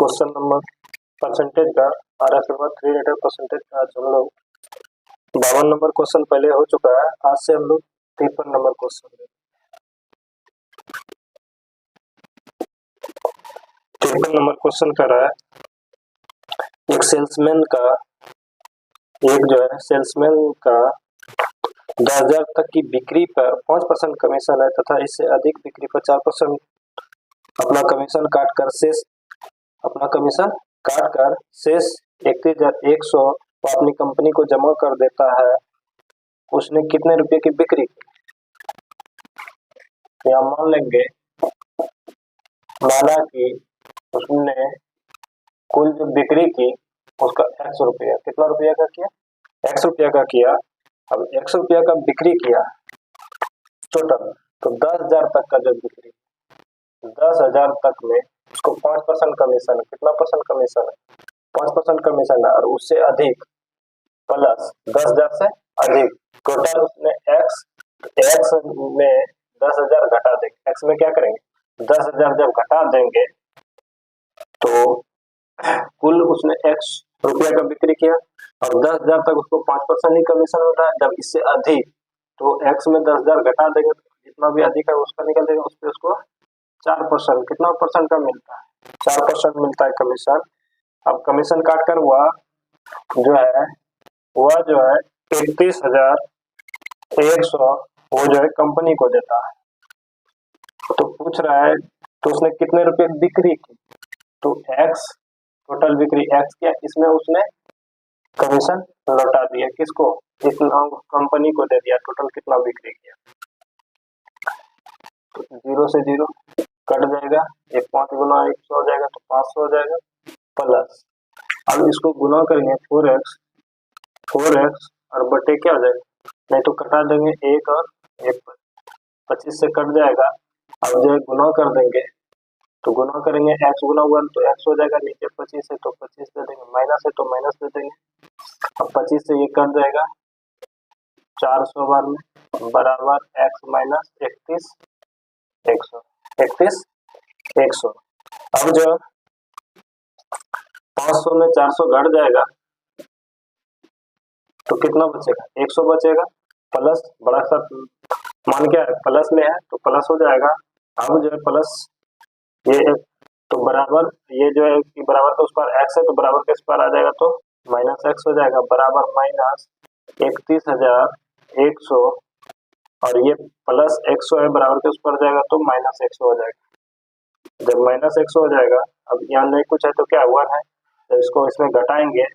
Question number percentage का आ रहा है, फिर बाद 3 लेटर परसेंटेज का आज हम लोग 52 नंबर क्वेश्चन पहले हो चुका है। आज से हम लोग 53 नंबर क्वेश्चन 53 नंबर क्वेश्चन कर रहा है। एक सेल्समैन का सेल्समैन का 10,000 तक की बिक्री पर 5% कमीशन है तथा इससे अधिक बिक्री पर 4% अपना कमीशन काट कर शेष 31,100 वो अपनी कंपनी को जमा कर देता है। उसने कितने रुपए की बिक्री की? या मान लेंगे, माना कि उसने कुल जो बिक्री की उसका 100 रुपया, कितना रुपया का किया? 100 रुपया का किया। अब 100 रुपया का बिक्री किया टोटल, तो 10,000 तक का जो बिक्री, 10,000 तक में उसको 5% कमीशन है। कितना परसेंट कमीशन है? 5% कमीशन है। और उससे अधिक प्लस 10,000 से अधिक टोटल उसने एक्स में 10,000 घटा देंगे। एक्स में क्या करेंगे? 10,000 जब घटा देंगे तो कुल उसने एक्स रुपया का बिक्री किया और 10,000 तक उसको 5% ही कमीशन होता है। जब इससे अधिक तो एक्स में 10,000 घटा देंगे तो जितना भी अधिक है उसका निकल देगा, उस पर उसको 4%, कितना परसेंट का मिलता है? 4% मिलता है कमीशन। अब कमीशन काट कर वह जो है 31,100 वो जो है कंपनी को देता है। तो पूछ रहा है तो उसने कितने रुपए बिक्री की? तो एक्स टोटल बिक्री एक्स किया, इसमें उसने कमीशन लौटा दिया किसको? जितना कंपनी को दे दिया। टोटल कितना बिक्री किया? तो 0 से 0 कट जाएगा, ये 5 गुना 100 हो जाएगा तो 500 हो जाएगा प्लस, अब इसको गुना करेंगे 4x और बटे क्या हो जाएगा? नहीं तो कटा देंगे 1 और 1 25 से कट जाएगा। अब जो है गुना कर देंगे तो गुना करेंगे x गुना 1 तो x हो जाएगा, नीचे 25 है तो 25 दे देंगे, माइनस है तो माइनस दे देंगे। अब 25 से ये कट जाएगा 400 बार में बराबर x माइनस 31,100। अब जो 500 में 400 घट जाएगा तो कितना बचेगा? 100 बचेगा प्लस बड़ा सा मान क्या है? प्लस में है तो प्लस हो जाएगा। अब जो है प्लस ये तो बराबर ये जो है कि बराबर का स्क्वायर x है तो बराबर का स्क्वायर आ जाएगा तो माइनस x हो जाएगा बराबर माइनस 31,100 और ये प्लस 100 है बराबर का स्क्वायर जाएगा तो माइनस 100 हो जाएगा। जब माइनस 100 हो जाएगा, अब यहाँ नहीं कुछ है तो क्या 1 है, तो इसको इसमें घटाएंगे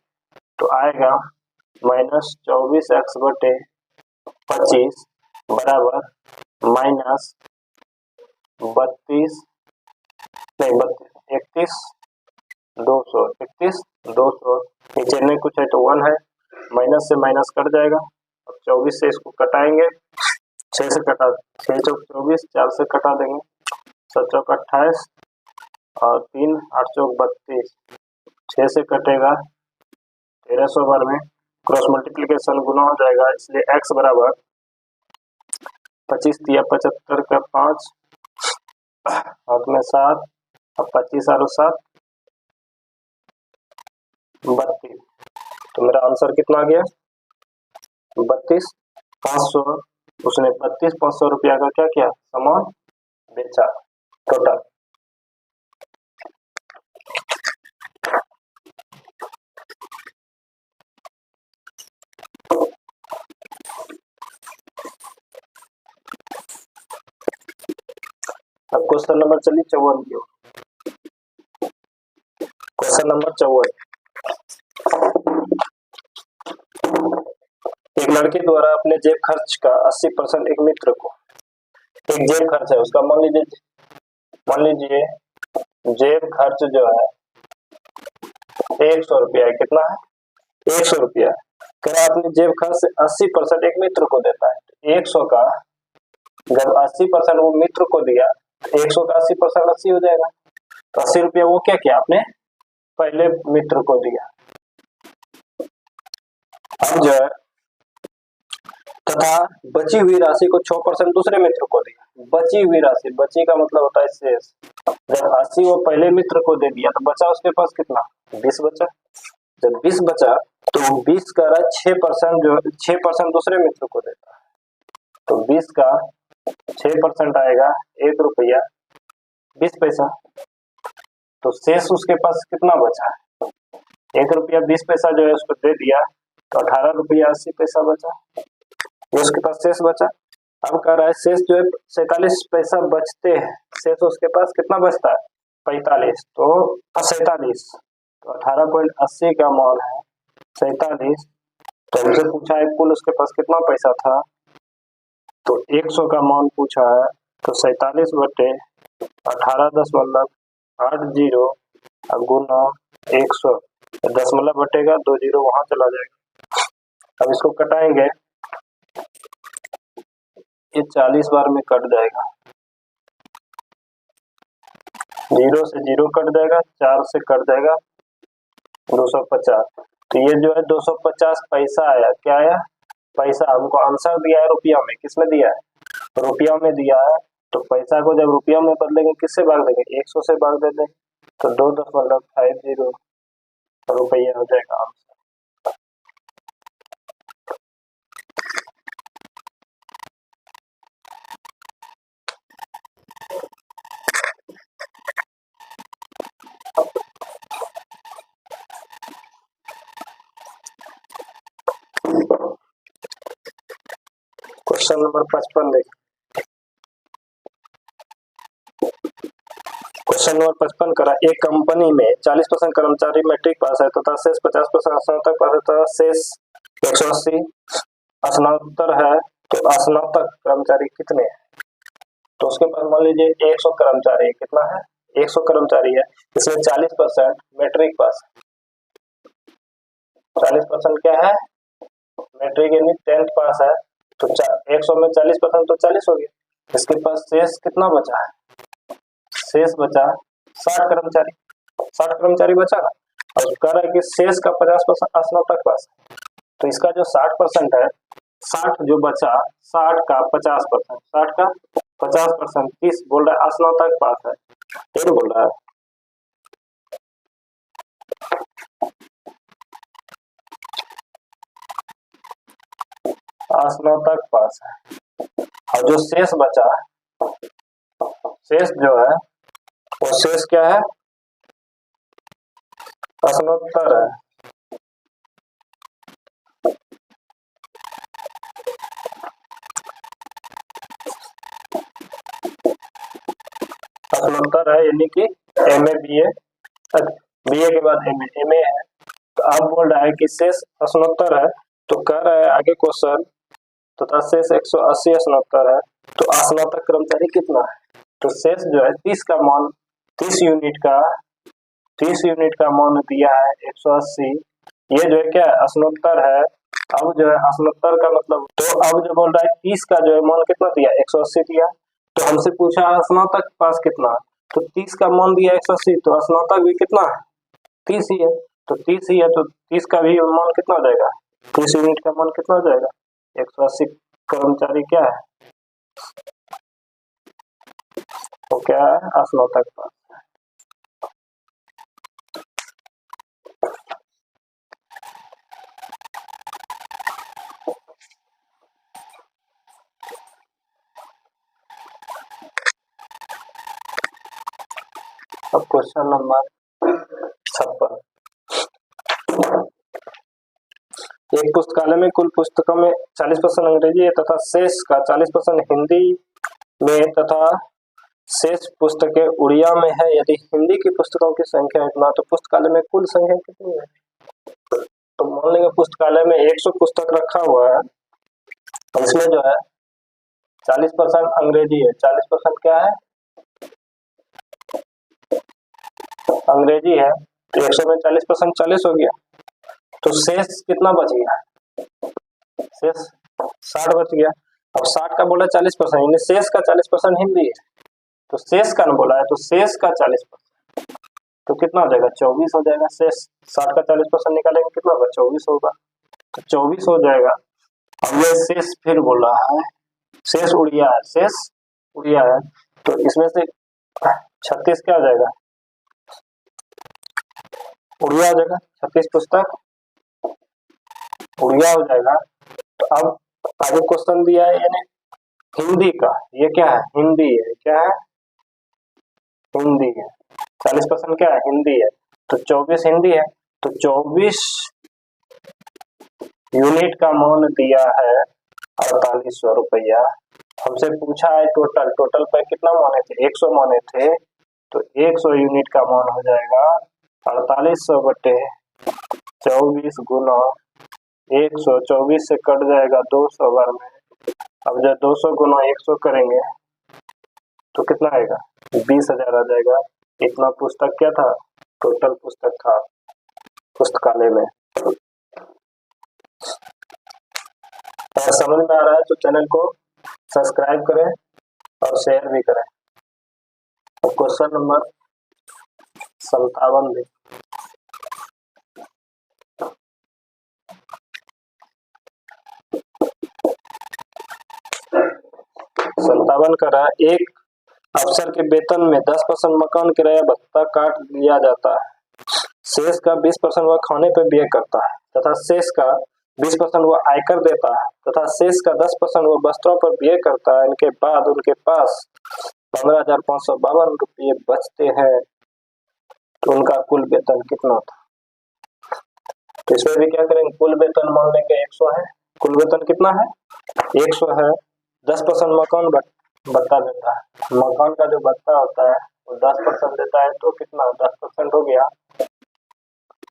तो आएगा माइनस 24x बटे 25 बराबर माइनस 31,200 नीचे नहीं कुछ है तो 1 है, माइनस से माइनस कट जाएगा। अब 24 से इसको कटाएंगे, 6 से कटा 6 चौक 24, 4 से कटा देंगे 7 चौक 28 और 3 8 चौक 32, 6 से कटेगा 1300 बार में क्रॉस मल्टीप्लीकेशन गुना हो जाएगा, इसलिए x बराबर 25 दिया 75 का 5 हाथ में 7 और 25 और 7 32। तो मेरा आंसर कितना आ गया? 32,500। उसने 32,500 रुपया का क्या किया? सामान बेचा टोटल। अब क्वेश्चन नंबर चलिए 54 की ओर। क्वेश्चन नंबर 54, एक लड़के द्वारा अपने जेब खर्च का 80% एक मित्र को, एक जेब खर्च है उसका, मान लीजिए जेब खर्च जो है 100 रुपया है। कितना है? 100 रुपया। कह रहा अपने जेब खर्च से 80% एक मित्र को देता है। 100 का जब 80% वो मित्र को दिया, 100 का 80% 80 हो जाएगा। तो 80 रुपया वो क्या किया? आपने पहले मित्र को दिया। अब जो है तथा बची हुई राशि को 6% दूसरे मित्र को दिया। बची हुई राशि, बची का मतलब होता है शेष। जब 80 वो पहले मित्र को दे दिया तो बचा उसके पास कितना, 20 बचा। जब 20 बचा तो 20 का 6% जो 6% दूसरे मित्र को देता है, तो 20 का 6% आएगा 1 रुपया 20 पैसा। तो शेष उसके पास कितना बचा है, 1 रुपया 20 पैसा जो है उसको दे दिया, तो 18 रुपया 80 पैसा बचा, ये उसके पास शेष बचा। अब कह रहा है शेष जो है 47 पैसा बचते हैं, शेष उसके पास कितना बचता है 45, तो 47, तो 18.80 का मान है 47। तो हमसे पूछा है कुल उसके पास कितना पैसा था, तो 100 का मान पूछा है, तो 47 बटे 18.80 गुना 100, दशमलव बटेगा 2 जीरो वहां चला जाएगा। अब इसको कटाएंगे, ये 40 बार में कट जाएगा, 0 से 0 कट जाएगा, 4 से कट जाएगा 250। तो ये जो है 250 पैसा आया। क्या आया, पैसा। हमको आंसर दिया है रुपया में, किसमें दिया है, रुपया में दिया है। तो पैसा को जब रुपया में बदलेंगे किससे भाग देंगे, 100 से भाग दे देंगे, तो 2.50 रुपया हो जाएगा आंसर। क्वेश्चन नंबर 55 देखिए। क्वेश्चन नंबर 55 करा, एक कंपनी में 40% कर्मचारी मैट्रिक पास है तथा शेष 50% स्नातक पास है तथा शेष 180 स्नातक है, तो स्नातक कर्मचारी कितने हैं। तो उसके पास मान लीजिए 100 कर्मचारी, कितना है 100 कर्मचारी है, इसमें 40% मैट्रिक पास है, 40% क्या है मैट्रिक यानी 10th पास है, तो 100 में 40% तो 40 हो गया। इसके पास शेष कितना बचा है, शेष बचा 60 कर्मचारी, 60 कर्मचारी बचा ना। और कह रहा है कि शेष का 50% स्नातक पास है, तो इसका जो 60% है, 60 जो बचा 60 का 50%, 60 का 50%, 30 बोल रहा है स्नातक पास है, ये बोल रहा है। स्नातक पास है, और जो शेष बचा, शेष जो है वो शेष क्या है, स्नातक है। स्नातक है यानी कि एमए बीए, बीए के बाद एमए, एमए है। तो अब बोल रहा है कि शेष स्नातक है, तो कह रहा है आगे क्वेश्चन, तथा शेष 180 स्नातक है, तो स्नातक कर्मचारी कितना है। तो शेष जो है 30 का मान, 30 यूनिट का मान दिया है 180, ये जो है क्या स्नातक है। अब जो है स्नातक का मतलब, तो अब जो बोल रहा है 30 का जो है मान कितना दिया 180 दिया, तो हमसे पूछा स्नातक पास कितना, तो 30 का मान दिया 180, तो स्नातक भी कितना है 30 ही है, तो 30 ही है, तो 30 का भी मान कितना हो जाएगा, 30 यूनिट का मान कितना हो जाएगा 180 कर्मचारी क्या है, तो क्या है स्नातक पास। अब क्वेश्चन नंबर 56, एक पुस्तकालय में कुल पुस्तकों में 40% अंग्रेजी है तथा शेष का 40% हिंदी में तथा शेष पुस्तकें उड़िया में है। यदि हिंदी की पुस्तकों की संख्या इतना, तो पुस्तकालय में कुल संख्या कितनी है। तो मान लेंगे पुस्तकालय में 100 पुस्तक रखा हुआ है, इसमें जो है 40% अंग्रेजी है, 40% क्या है अंग्रेजी है, तो 100 में 40% 40 हो गया, तो शेष कितना बच गया, शेष 60 बच गया। अब 60 का बोला 40%, यानी शेष का 40% हिंदी है, तो शेष का न बोला है, तो शेष का 40%, तो कितना हो जाएगा 24 हो जाएगा। शेष 60 का 40% निकालेंगे कितना होगा 24 होगा, तो 24 हो जाएगा। अब ये शेष फिर बोल रहा है, शेष उड़िया है, शेष उड़िया है, तो इसमें से 36 क्या हो जाएगा, उड़िया हो जाएगा, 36 पुस्तक उड़िया हो जाएगा। तो अब आगे क्वेश्चन दिया है यानी हिंदी का, ये क्या है, हिंदी है, क्या है, हिंदी है, 40% क्या है, हिंदी है, तो 24 हिंदी है, तो 24 यूनिट का मान दिया है 4800 रुपया। हमसे पूछा है टोटल, टोटल पे कितना माने थे, 100 माने थे, तो 100 यूनिट का मान हो जाएगा 4800 बटे 24 गुना 100, 24 से कट जाएगा 200 बार में। अब जब 200 गुना 100 करेंगे तो कितना आएगा, 20,000 आ जाएगा। इतना पुस्तक क्या था, टोटल पुस्तक था पुस्तकालय में। अगर समझ में आ रहा है तो चैनल को सब्सक्राइब करें और शेयर भी करें। क्वेश्चन नंबर 57 भी 57 का रहा, एक अफसर के वेतन में 10% मकान किराया भत्ता काट लिया जाता है, शेष का 20% वह खाने पर व्यय करता है तथा शेष का 20% वह आयकर देता है तथा शेष का 10% वह वस्त्रों पर व्यय करता है। इनके बाद उनके पास 15,552 रुपये बचते हैं, तो उनका कुल वेतन कितना था। तो इसमें भी क्या करेंगे, कुल वेतन मान लेंगे 100 है, कुल वेतन कितना है 100 है, 10% मकान भत्ता देता है, मकान का जो भत्ता होता है वो 10% देता है, तो कितना 10% हो गया।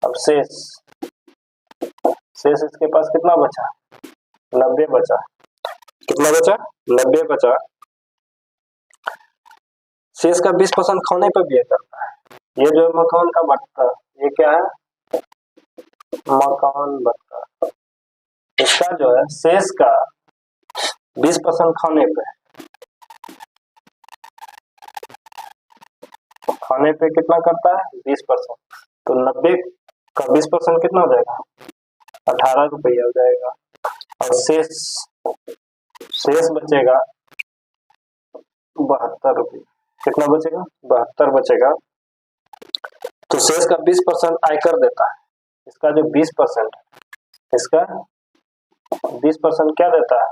अब शेष इसके पास कितना बचा, 90 बचा, कितना बचा 90 बचा। शेष का 20% खाने पर व्यय करता है, ये जो मकान का भत्ता ये क्या है, मकान भत्ता, इसका जो है शेष का 20% खाने पे कितना करता है 20%, तो 90 का 20% कितना हो जाएगा 18 रुपया हो जाएगा। और शेष बचेगा 72 रुपये, कितना बचेगा 72 बचेगा। तो शेष का 20% आयकर देता है, इसका जो 20% इसका 20% क्या देता है,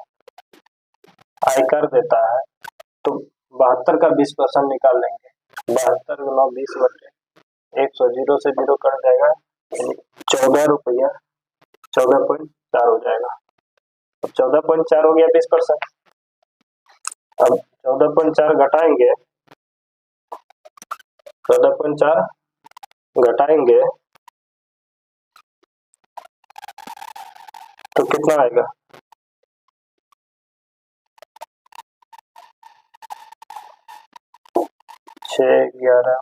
आयकर देता है, तो 72 का 20% निकाल लेंगे, 72 गुना 20 बटे 100, 0 से 0 कट जाएगा, 14 रुपया 14.4 हो जाएगा। अब 14.4 हो गया 20%, अब 14.4 घटाएंगे, 14.4 घटाएंगे तो कितना आएगा, 6, 11,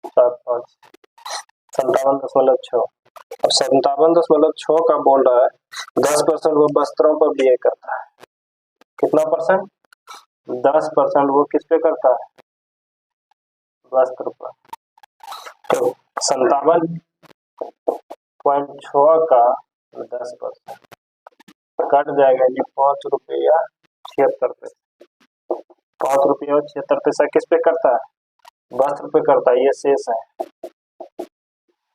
7, 5, 57.6। अब 57.6 का बोल रहा है 10% वो वस्त्रों पर व्यय करता है, कितना परसेंट 10% वो किस पे करता है, वस्त्र पर। तो 57.6 का 10% कट जाएगा, ये 5 रुपया 76 पैसे, 5 रुपया 76 पैसा किस पे करता है, वस्त्र पे करता है, ये शेष है।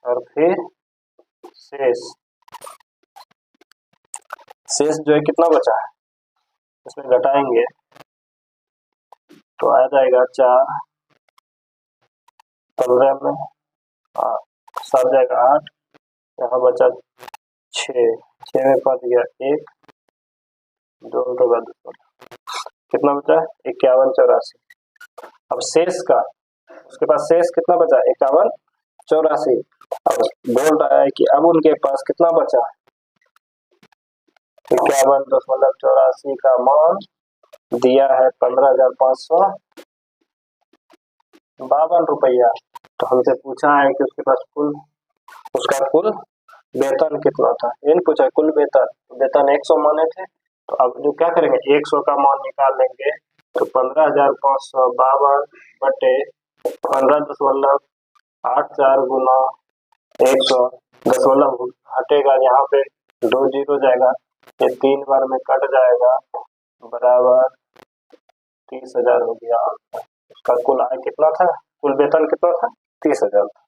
और फिर शेष जो है कितना बचा है, इसमें घटाएंगे तो आ जाएगा 4, 15 में 7 जाएगा 8, यहाँ बचा 6, 6 में 5 गया 1, 2 के बाद कितना बचा 51, 84। अब शेष का उसके पास शेष कितना बचा 51, 84। अब बोल रहा है कि अब उनके पास कितना बचा, 51.84 का मान दिया है 15,552 रुपया। तो हमसे पूछा है कि उसके पास उसका कुल वेतन कितना था, ये नहीं पूछा कुल वेतन 100 माने थे, तो अब जो क्या करेंगे 100 का मान निकाल लेंगे, तो 15,552 बटे 15.84 गुना 100, दशमलव हटेगा यहाँ पे 2 जीरो जाएगा, ये 3 बार में कट जाएगा, बराबर 30,000 हो गया। उसका कुल आय कितना था, कुल वेतन कितना था, 30,000 था।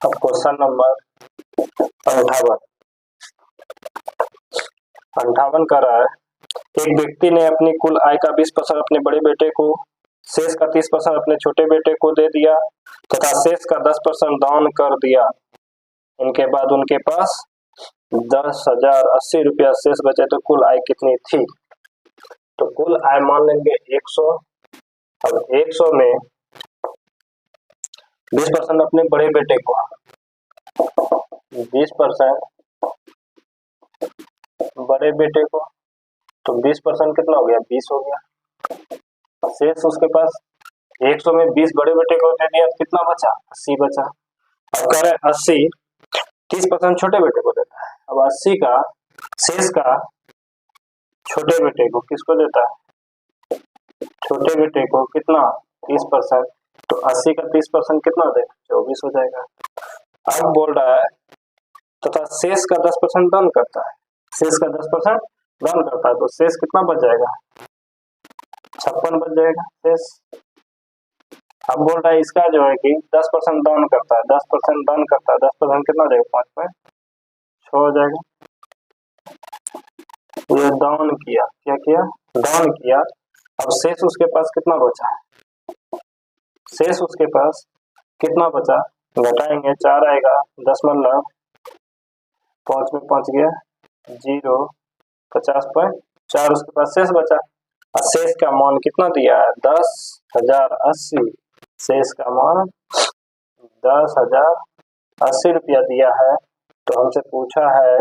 अब क्वेश्चन नंबर 58 कर रहा है, एक व्यक्ति ने अपनी कुल आय का 20% अपने बड़े बेटे को, शेष का 30% अपने छोटे बेटे को दे दिया तथा शेष का 10% दान कर दिया। इनके बाद उनके पास 10,080 रुपया शेष बचे, तो कुल आय कितनी थी। तो कुल आय मान लेंगे 100। अब 100 में 20% अपने बड़े बेटे को, 20% बड़े बेटे को, तो 20% कितना हो गया, 20 हो गया। शेष उसके पास 100 में 20 बड़े बेटे को दे दिया, कितना बचा, 80 बचा। अब कह रहे 80, 30% छोटे बेटे को देता है। अब 80 का शेष का छोटे बेटे को किसको देता है, छोटे बेटे को कितना, 30%, तो 80 का 30% कितना दे, 24 हो जाएगा। अब बोल रहा है तथा शेष का 10% दान करता है, शेष का 10% दान करता है, तो शेष कितना बच जाएगा, 56 बच जाएगा शेष। अब बोल रहा है इसका जो है कि 10% दान करता है, 10% दान करता है, 10% कितना देगा, 5.6 हो जाएगा। ये दान किया, क्या किया, दान किया। अब शेष उसके पास कितना बचा, शेष उसके पास कितना बचा, घटाएंगे 4 आएगा, 10 में 5 गया 0, 50.4 उसके पास शेष बचा। और शेष का मान कितना दिया है, 10,080, शेष का मान 10,080 रुपया दिया है। तो हमसे पूछा है,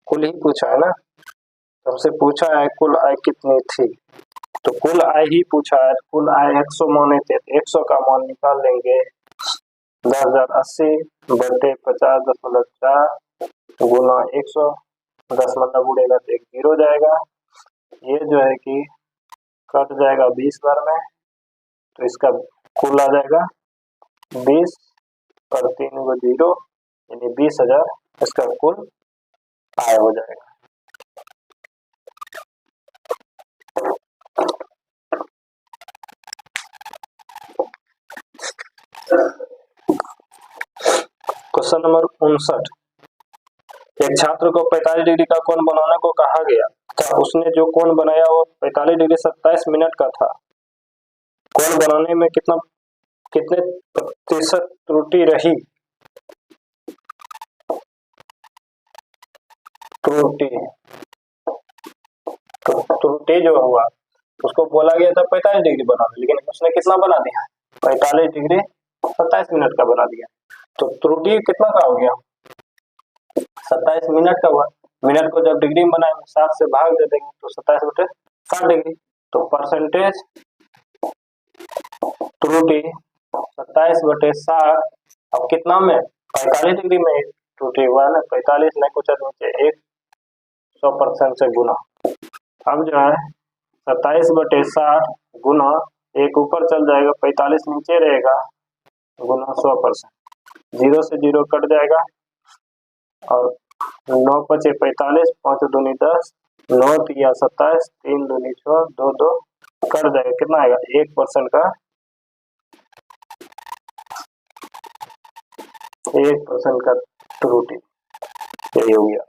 कुल ही पूछा है ना, तो हमसे पूछा है कुल आय कितनी थी, तो कुल आय ही पूछा है। कुल आय 100 माने थे, 100 का मान निकाल लेंगे, 10,080 बटे 50.4 गुना 100, 10 मतलब उड़ेगा तो एक 0 जाएगा। ये जो है कि कट जाएगा 20 बार में, तो इसका कुल आ जाएगा 20 और 3 को 0, यानी 20,000 इसका कुल आय हो जाएगा। क्वेश्चन नंबर 59, एक छात्र को 45 डिग्री का कोण बनाने को कहा गया था, उसने जो कोण बनाया वो 45 डिग्री 27 मिनट का था। कोण बनाने में कितने प्रतिशत त्रुटि रही, त्रुटि जो हुआ उसको बोला गया था 45 डिग्री बनाना, लेकिन उसने कितना बना दिया, 45 डिग्री 27 मिनट का बना दिया। तो त्रुटि कितना का हो गया, 27 मिनट का हुआ। मिनट को जब डिग्री में बनाए 7 से भाग दे देंगे तो 27 बटे 60 डिग्री, तो परसेंटेज त्रुटि 27 बटे 60। अब कितना में, 45 डिग्री में त्रुटि हुआ ना, 45 नहीं कुछ नीचे 100% से गुना। अब जो है 27 बटे 60 गुना 1 ऊपर चल जाएगा, 45 नीचे रहेगा, गुना 100%, 0 से 0 कट जाएगा और 9 पचे 45, 5 दूनी 10, 9 तिया 27, 3 दूनी 6, 2 2 कट जाएगा, कितना आएगा, 1% का 1% का त्रुटि, यही हो गया।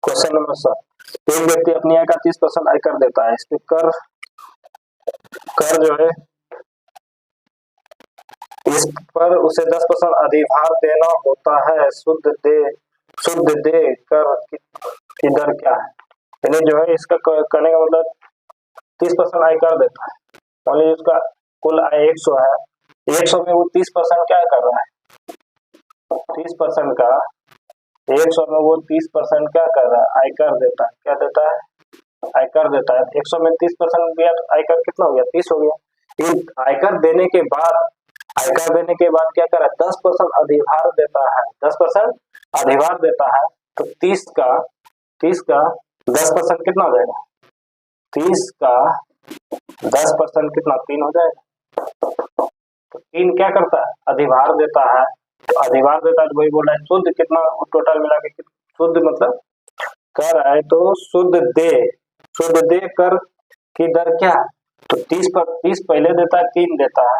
क्वेश्चन नंबर 7, एक व्यक्ति अपनी आय का 30% आयकर देता है, इसके कर जो है इस पर उसे 10% अधिभार देना होता है, शुद्ध दे कर की दर क्या है। यानी जो है इसका करने का मतलब 30% आयकर देता है, मान लीजिए उसका कुल आय 100 है, 100 में वो 30% क्या कर रहा है, 30% का 100 में वो 30% क्या कर रहा है, आयकर देता है। क्या देता है, आयकर देता है। 100 में 30% दिया तो आयकर कितना हो गया, 30 हो गया। आयकर देने के बाद, आयकर देने के बाद क्या कर रहा है, 10% अधिभार देता है, 10% अधिभार देता है। तो 30 का 10% कितना हो जाएगा, 30 का 10% कितना, 3 हो जाएगा। तो 3 क्या करता है, अधिभार देता है। तो अधिभार देता है तो वही बोल रहा है शुद्ध कितना, टोटल मिला के शुद्ध मतलब कर है तो शुद्ध दे कर की दर क्या है, तो 30 पर 30 पहले देता है, 3 देता है।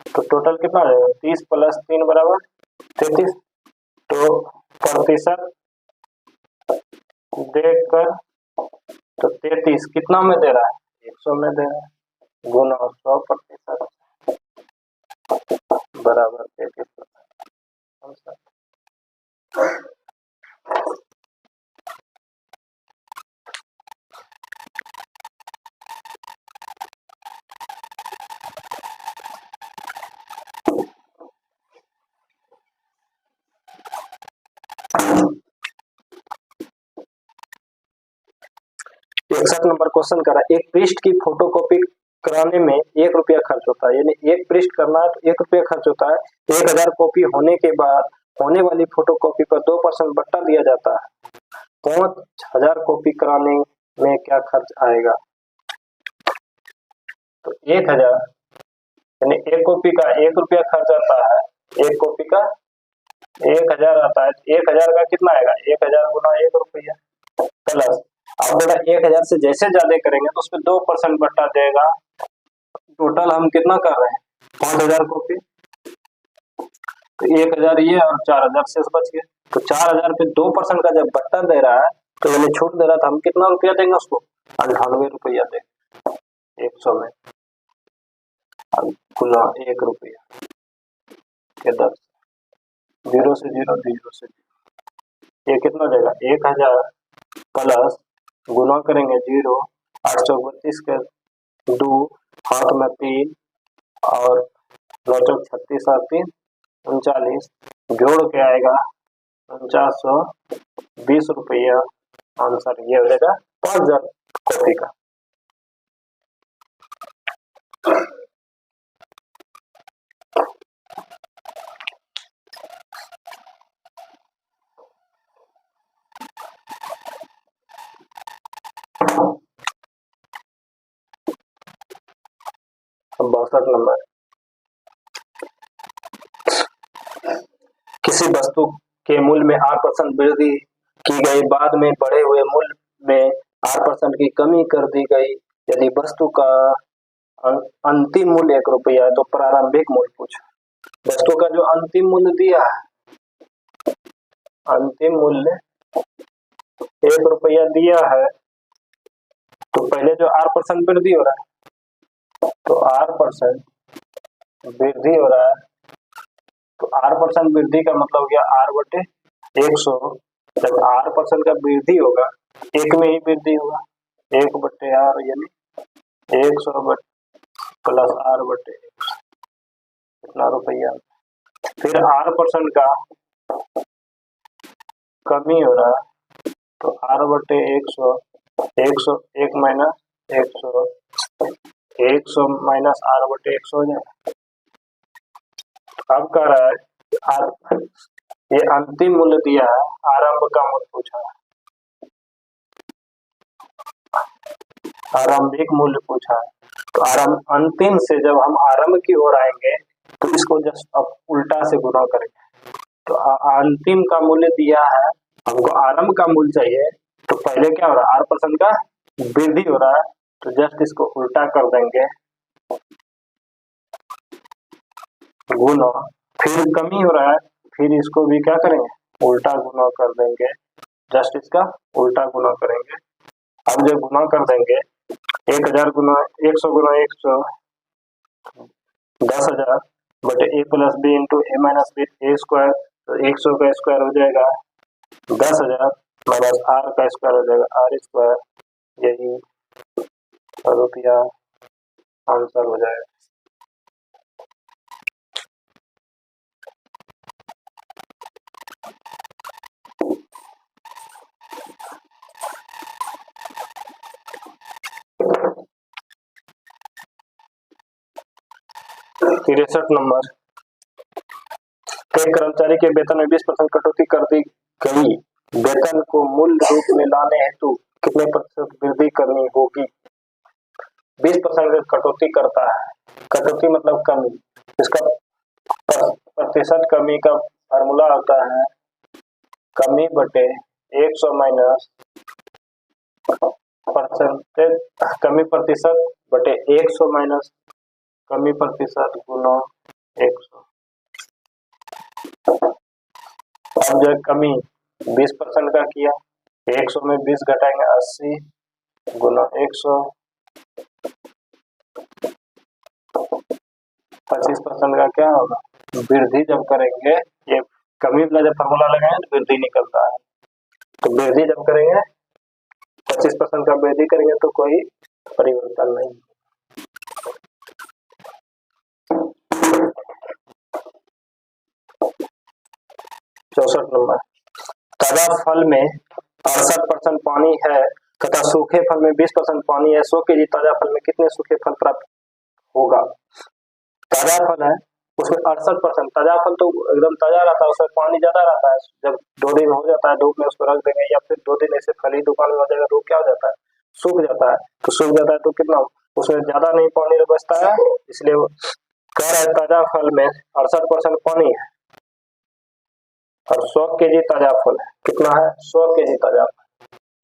तो टोटल कितना हो जाएगा, 30 प्लस 3 बराबर 33। तो प्रतिशत देकर तो 33 कितना में दे रहा है, 100 में दे रहा है, गुना 100% बराबर 33%। इकसठ नंबर क्वेश्चन करा, एक पृष्ठ की फोटोकॉपी कराने में 1 रुपया खर्च होता है, यानी एक पृष्ठ करना है तो 1 रुपया खर्च होता है। 1000 कॉपी होने के बाद होने वाली फोटोकॉपी पर 2% बट्टा दिया जाता है। 5000 कॉपी कराने में क्या खर्च आएगा। तो 1000 यानी एक कॉपी का 1 रुपया खर्च आता है, एक कॉपी का 1000 आता है। 1000 का कितना आएगा, 1000 गुना 1 रुपया प्लस, अब बेटा 1000 से जैसे ज्यादा करेंगे तो उसमें 2% बट्टा देगा। टोटल हम कितना कर रहे हैं, 5000 कॉपी, तो 1000 ये और 4000 शेष बच गए। तो 4000 पे 2% का जब बट्टा दे रहा है तो यानी छूट दे रहा था, हम कितना रुपया देंगे उसको, 98 रुपया देंगे 100 में, गुना 1 रुपया के दर, 0 से 0, 0 से 0, ये कितना हो जाएगा, 1000 प्लस गुना करेंगे 0, 832 के 2, हाथ में 3 और 9 चौक 36 और 3 39, जोड़ के आएगा 4920 रुपया। आंसर ये हो जाएगा 5000 कॉपी का। अब 62 नंबर, किसी वस्तु के मूल्य में 8% वृद्धि की गई, बाद में बढ़े हुए मूल्य में 8% की कमी कर दी गई। यदि वस्तु का अंतिम मूल्य 1 रुपया है तो प्रारंभिक मूल्य पूछा। वस्तु का जो अंतिम मूल्य दिया है, अंतिम मूल्य 1 रुपया दिया है, तो पहले जो 8% वृद्धि हो रहा है, तो 8% वृद्धि हो रहा है, तो 8% वृद्धि का मतलब हो गया R/100। जब 8% का वृद्धि होगा, एक में ही वृद्धि होगा, 1/R यानी 100 प्लस R/100 कितना रुपया। फिर 8% का कमी हो रहा है, तो R/100, 100 1 माइनस 100, 100 माइनस R/100 हो जाएगा। अब कह रहा है ये अंतिम मूल्य दिया है, आरंभ का मूल्य पूछा है, आरंभिक मूल्य पूछा है। तो आरंभ अंतिम से जब हम आरंभ की ओर आएंगे तो इसको जस्ट अब उल्टा से गुना करेंगे। तो अंतिम का मूल्य दिया है, हमको आरंभ का मूल्य चाहिए, तो पहले क्या हो रहा है, 8% का वृद्धि हो रहा है, तो जस्ट इसको उल्टा कर देंगे, गुना, फिर कमी हो रहा है, फिर इसको भी क्या करेंगे, उल्टा गुना कर देंगे, जस्ट इसका उल्टा गुना करेंगे। अब जब गुना कर देंगे 1000 गुना 100 गुना 100 10,000 बटे a plus B into A minus B A square, तो 100 का स्क्वायर हो जाएगा 10,000 माइनस आर का स्क्वायर हो जाएगा आर स्क्वायर, यही रुपया आंसर हो जाएगा। 63 नंबर, एक कर्मचारी के वेतन में 20% कटौती कर दी गई, वेतन को मूल रूप में लाने हेतु कितने प्रतिशत वृद्धि करनी होगी? 20% कटौती करता है, कटौती मतलब कमी, इसका प्रतिशत कमी का फार्मूला होता है कमी बटे 100 माइनस परसेंटेज, कमी प्रतिशत बटे 100 माइनस कमी प्रतिशत गुना 100। अब जो कमी 20% का किया, 100 में 20 घटाएंगे 80 गुना 100, 25% का क्या होगा? वृद्धि जब करेंगे, ये कमी का जब फॉर्मूला लगाएंगे तो वृद्धि निकलता है, तो वृद्धि जब करेंगे 25% का वृद्धि करेंगे तो कोई परिवर्तन नहीं। 64 नंबर, ताजा फल में 68% पानी है तथा सूखे फल में 20% पानी है, 100 केजी ताजा फल में कितने सूखे फल प्राप्त होगा? ताजा फल है उसमें 68%, ताजा फल तो एकदम ताजा रहता है, उसमें पानी ज्यादा रहता है, जब 2 दिन हो जाता है धूप में उसको रख देंगे या फिर 2 दिन ऐसे फल ही दुकान में हो जाएगा तो क्या हो जाता है? सूख जाता है, तो सूख जाता है तो कितना उसमें ज्यादा नहीं पानी बचता है, इसलिए वो कह रहा है ताजा फल में 68% पानी है और 100 केजी ताजा फल है, कितना है? 100 केजी ताजा फल,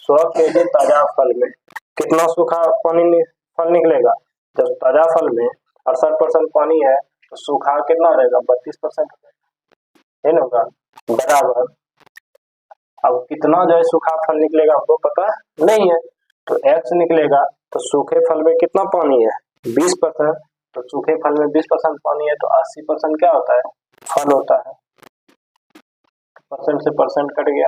100 केजी ताजा फल में कितना सूखा पानी फल निकलेगा? जब ताजा फल में 68% पानी है तो सूखा कितना रहेगा? 32% है ना, बराबर। अब कितना जो है सूखा फल निकलेगा हमको पता नहीं है, तो x निकलेगा, तो सूखे फल में कितना पानी है? 20%, तो सूखे फल में 20% पानी है तो 80% क्या होता है? फल होता है। परसेंट से परसेंट कट गया,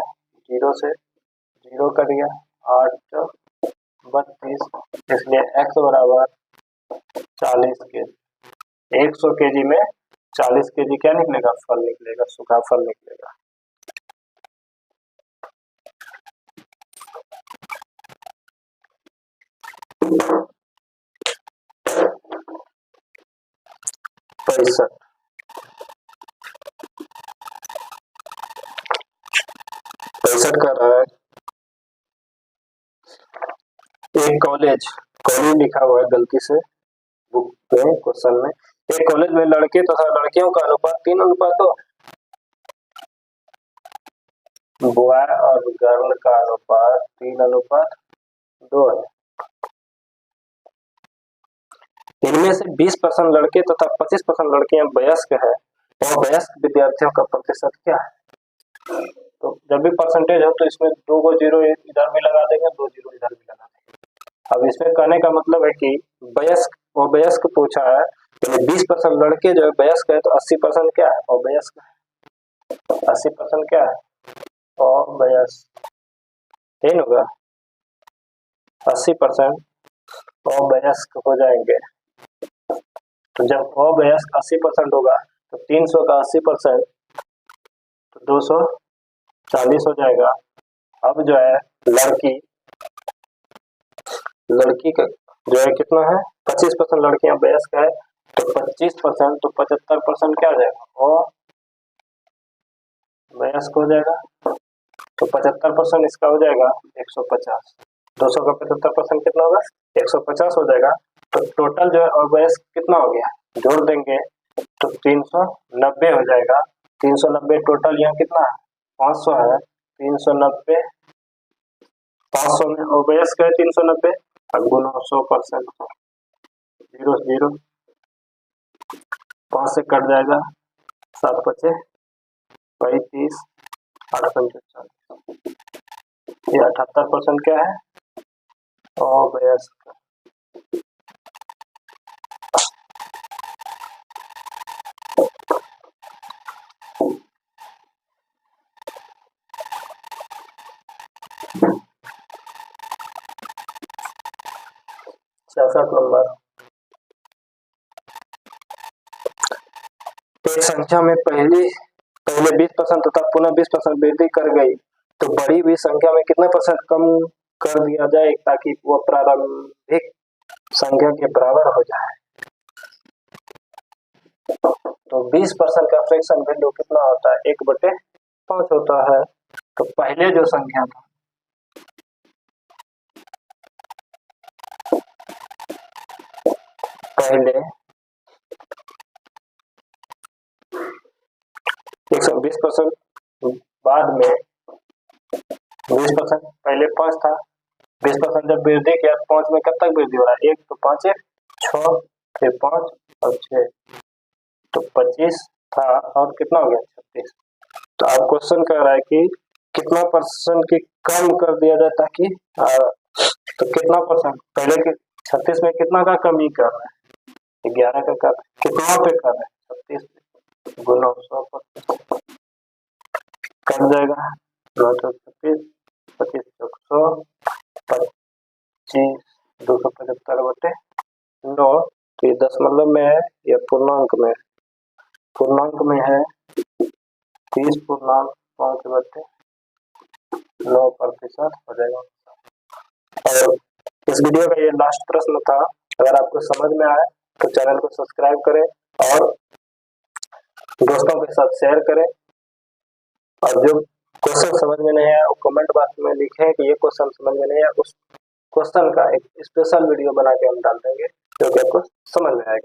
0 से 0 कट गया, 8 32, इसलिए x बराबर 40 केजी। 100 केजी में 40 केजी क्या निकलेगा? फल निकलेगा, सूखा फल निकलेगा। पैंसठ कर रहा है, एक कॉलेज लिखा हुआ है गलती से बुक में, क्वेश्चन में, एक कॉलेज में लड़के तथा लड़कियों का अनुपात 3:2, बॉय और गर्ल का अनुपात 3:2 है। इनमें से 20% लड़के तथा 25% लड़कियां वयस्क है और वयस्क विद्यार्थियों का प्रतिशत क्या है? तो जब भी परसेंटेज हो तो इसमें 2 को 0 इधर भी लगा देंगे, 2 0 इधर भी लगा देंगे। अब इसमें कहने का मतलब है कि वयस्क और वयस्क पूछा है, तो 20% लड़के जो है वयस्क है तो 80% क्या है? और वयस्क है, 80% क्या है? और वयस्क है ना, 80% और वयस्क हो जाएंगे। तो जब अवयस्क 80% होगा तो 300 का 80% तो 240 हो जाएगा। अब जो है लड़की का जो है कितना है? 25% लड़कियां वयस्क है तो 25% तो 75% क्या हो जाएगा? और वयस्क हो जाएगा, तो 75% इसका हो जाएगा 150। 200 का 75% कितना होगा? 150 हो जाएगा। तो टोटल जो है अवयस्क कितना हो गया? जोड़ देंगे तो 390 हो जाएगा। 390 टोटल यहाँ कितना है? 500 है। 390 500 में अवयस्क है 390 गुना 100%, 0 0 5 से कट जाएगा, 7 बचे 35, 8 पंचे 40, ये 78% क्या है? अवयस्क। नंबर, एक संख्या में पहले 20% तथा पुनः 20% वृद्धि कर गई तो बढ़ी हुई संख्या में कितना % कम कर दिया जाए ताकि वह प्रारंभिक संख्या के बराबर हो जाए? तो 20% का फ्रैक्शन वैल्यू कितना होता है, 1/5 होता है। तो पहले जो संख्या था पहले 120%, बाद में 20%, पहले 5 था, 20% जब वृद्धि किया 5 में कब तक वृद्धि हो रहा है, 1 तो 5 है 6, फिर 5 और 6 तो 25 था और कितना हो गया 36। तो अब क्वेश्चन कह रहा है कि कितना परसेंट की कम कर दिया जाए ताकि तो कितना परसेंट, पहले के 36 में कितना का कमी कर रहा है, 11 का कर, कितना पे कर रहा है, 36 गुना 100 कट जाएगा, 9 तो 36, 25 चौक 100, 25 275/9। तो ये दशमलव में है या पूर्णांक में, पूर्णांक में है 30.5/9 हो जाएगा। और इस वीडियो का ये लास्ट प्रश्न था। अगर आपको समझ में आए तो चैनल को सब्सक्राइब करें और दोस्तों के साथ शेयर करें। और जो क्वेश्चन समझ में नहीं आया वो कमेंट बॉक्स में लिखें कि ये क्वेश्चन समझ में नहीं आया, उस क्वेश्चन का एक स्पेशल वीडियो बना के हम डाल देंगे जो कि आपको समझ में आएगा।